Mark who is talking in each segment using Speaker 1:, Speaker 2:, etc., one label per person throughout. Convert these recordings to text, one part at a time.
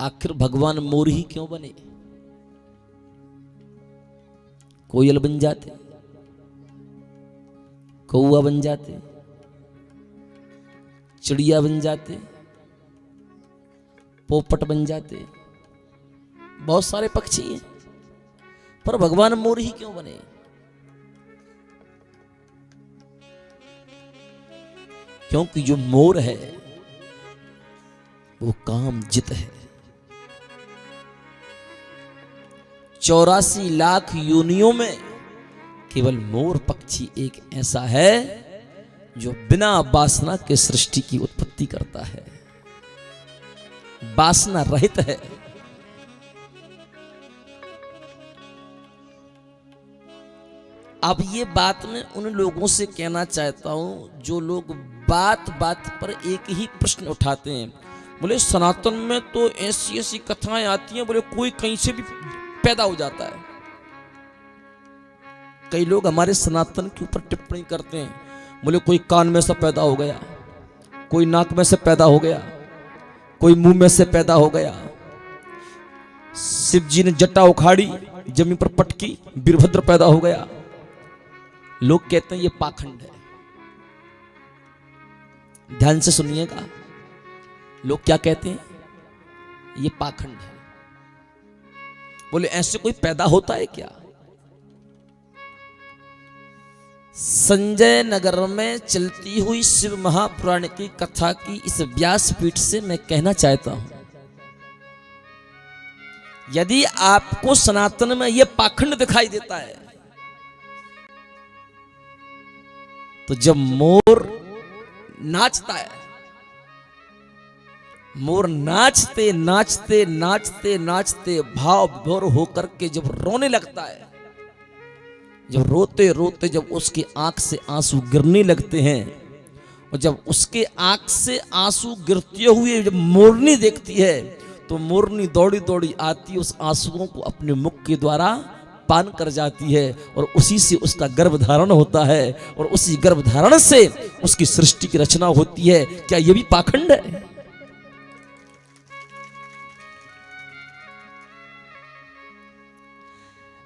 Speaker 1: आखिर भगवान मोर ही क्यों बने? कोयल बन जाते, कौआ बन जाते, चिड़िया बन जाते, पोपट बन जाते, बहुत सारे पक्षी हैं, पर भगवान मोर ही क्यों बने? क्योंकि जो मोर है वो काम जित है। 84 लाख योनियों में केवल मोर पक्षी एक ऐसा है जो बिना वासना के सृष्टि की उत्पत्ति करता है, वासना रहित है। अब ये बात मैं उन लोगों से कहना चाहता हूं जो लोग बात बात पर एक ही प्रश्न उठाते हैं। बोले सनातन में तो ऐसी ऐसी कथाएं आती हैं, बोले कोई कहीं से भी पैदा हो जाता है। कई लोग हमारे सनातन के ऊपर टिप्पणी करते हैं, बोले कोई कान में से पैदा हो गया, कोई नाक में से पैदा हो गया, कोई मुंह में से पैदा हो गया, शिव जी ने जटा उखाड़ी जमीन पर पटकी वीरभद्र पैदा हो गया। लोग कहते हैं ये पाखंड है। ध्यान से सुनिएगा, लोग क्या कहते हैं? ये पाखंड है। बोले ऐसे कोई पैदा होता है क्या? संजय नगर में चलती हुई शिव महापुराण की कथा की इस व्यासपीठ से मैं कहना चाहता हूं, यदि आपको सनातन में यह पाखंड दिखाई देता है तो जब मोर नाचता है, मोर नाचते नाचते नाचते नाचते भाव विभोर होकर के जब रोने लगता है, जब रोते रोते जब उसकी आंख से आंसू गिरने लगते हैं, और जब उसके आंख से आंसू गिरते हुए जब मोरनी देखती है तो मोरनी दौड़ी दौड़ी आती, उस आंसुओं को अपने मुख के द्वारा पान कर जाती है, और उसी से उसका गर्भधारण होता है, और उसी गर्भधारण से उसकी सृष्टि की रचना होती है। क्या यह भी पाखंड है?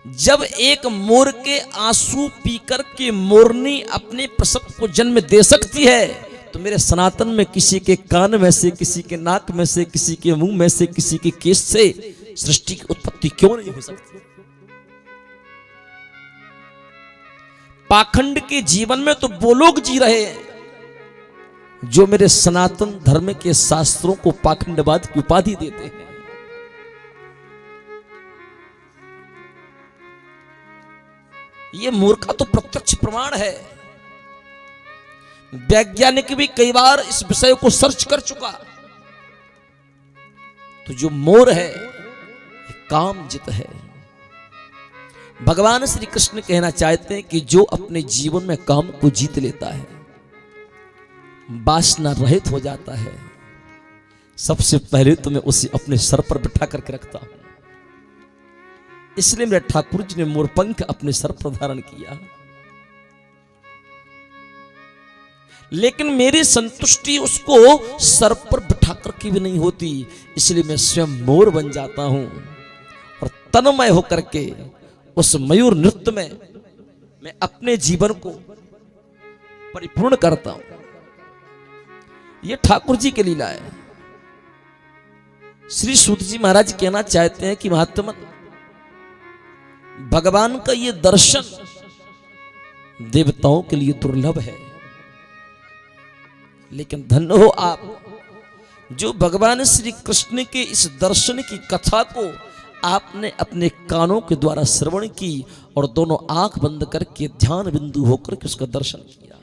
Speaker 1: जब एक मोर के आंसू पीकर के मोरनी अपने प्रसव को जन्म दे सकती है, तो मेरे सनातन में किसी के कान में से, किसी के नाक में से, किसी के मुंह में से, किसी के केस से सृष्टि की उत्पत्ति क्यों नहीं हो सकती? पाखंड के जीवन में तो वो लोग जी रहे हैं जो मेरे सनातन धर्म के शास्त्रों को पाखंडवाद की उपाधि देते हैं। ये मूर्खता तो प्रत्यक्ष प्रमाण है। वैज्ञानिक भी कई बार इस विषय को सर्च कर चुका। तो जो मोर है काम जित है। भगवान श्री कृष्ण कहना चाहते हैं कि जो अपने जीवन में काम को जीत लेता है, वासना रहित हो जाता है, सबसे पहले तो मैं उसे अपने सर पर बिठा करके रखता हूं। इसलिए मेरे ठाकुर जी ने मोरपंख अपने सर पर धारण किया। लेकिन मेरी संतुष्टि उसको सर पर बिठा करके भी नहीं होती, इसलिए मैं स्वयं मोर बन जाता हूं और तन्मय होकर के उस मयूर नृत्य में मैं अपने जीवन को परिपूर्ण करता हूं। यह ठाकुर जी की लीला है। श्री सूत जी महाराज कहना चाहते हैं कि महात्मा, भगवान का यह दर्शन देवताओं के लिए दुर्लभ है, लेकिन धन्य हो आप जो भगवान श्री कृष्ण के इस दर्शन की कथा को आपने अपने कानों के द्वारा श्रवण की और दोनों आंख बंद करके ध्यान बिंदु होकर के उसका दर्शन किया।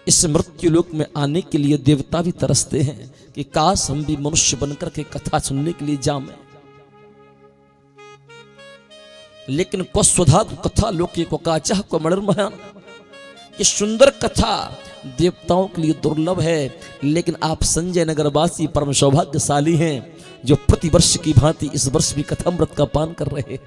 Speaker 1: इस मृत्यु लोक में आने के लिए देवता भी तरसते हैं कि काश हम भी मनुष्य बनकर के कथा सुनने के लिए जाएं। लेकिन स्वधा कथा लोके को काचह को मणिर्महान, ये सुंदर कथा देवताओं के लिए दुर्लभ है। लेकिन आप संजय नगरवासी परम सौभाग्यशाली हैं जो प्रतिवर्ष की भांति इस वर्ष भी कथामृत का पान कर रहे हैं।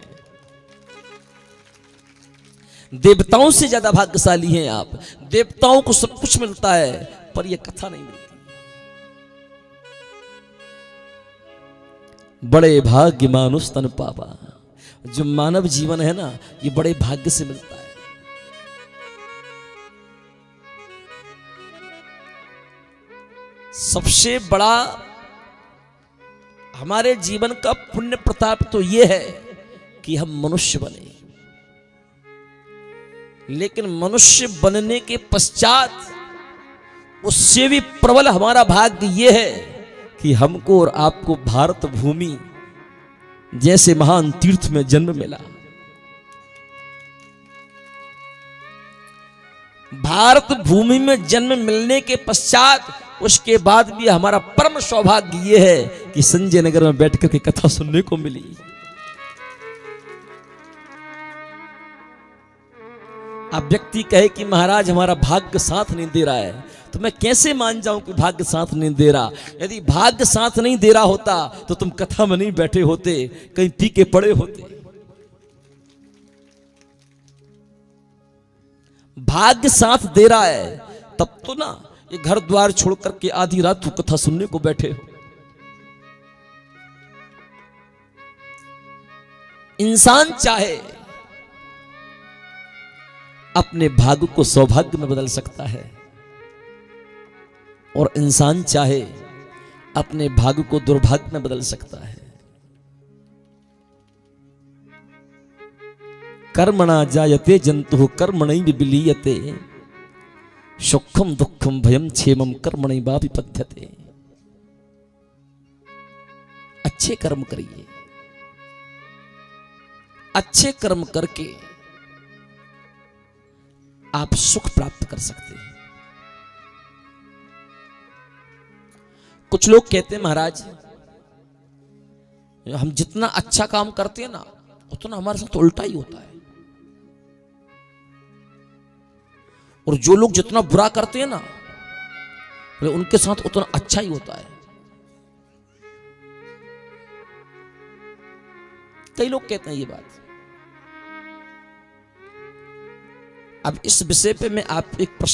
Speaker 1: देवताओं से ज्यादा भाग्यशाली हैं आप। देवताओं को सब कुछ मिलता है पर यह कथा नहीं मिलती। बड़े भाग्य मानुष तन पावा। जो मानव जीवन है ना, ये बड़े भाग्य से मिलता है। सबसे बड़ा हमारे जीवन का पुण्य प्रताप तो ये है कि हम मनुष्य बने। लेकिन मनुष्य बनने के पश्चात उससे भी प्रबल हमारा भाग्य ये है कि हमको और आपको भारत भूमि जैसे महान तीर्थ में जन्म मिला। भारत भूमि में जन्म मिलने के पश्चात उसके बाद भी हमारा परम सौभाग्य ये है कि संजय नगर में बैठकर के कथा सुनने को मिली। अब व्यक्ति कहे कि महाराज हमारा भाग्य साथ नहीं दे रहा है, तो मैं कैसे मान जाऊं कि भाग्य साथ नहीं दे रहा। यदि भाग्य साथ नहीं दे रहा होता तो तुम कथा में नहीं बैठे होते, कहीं पी के पड़े होते। भाग्य साथ दे रहा है तब तो ना ये घर द्वार छोड़ करके आधी रात तू कथा सुनने को बैठे हो। इंसान चाहे अपने भाग्य को सौभाग्य में बदल सकता है और इंसान चाहे अपने भाग्य को दुर्भाग्य में बदल सकता है। कर्मणा जायते जंतु कर्मणैव विलीयते, सुखम दुखम भयम क्षेमम कर्मणैव विपद्यते। अच्छे कर्म करिए, अच्छे कर्म करके आप सुख प्राप्त कर सकते हैं। कुछ लोग कहते हैं महाराज हम जितना अच्छा काम करते हैं ना उतना हमारे साथ उल्टा ही होता है, और जो लोग जितना बुरा करते हैं ना उनके साथ उतना अच्छा ही होता है। कई लोग कहते हैं ये बात। अब इस विषय पे मैं आप एक प्रश्न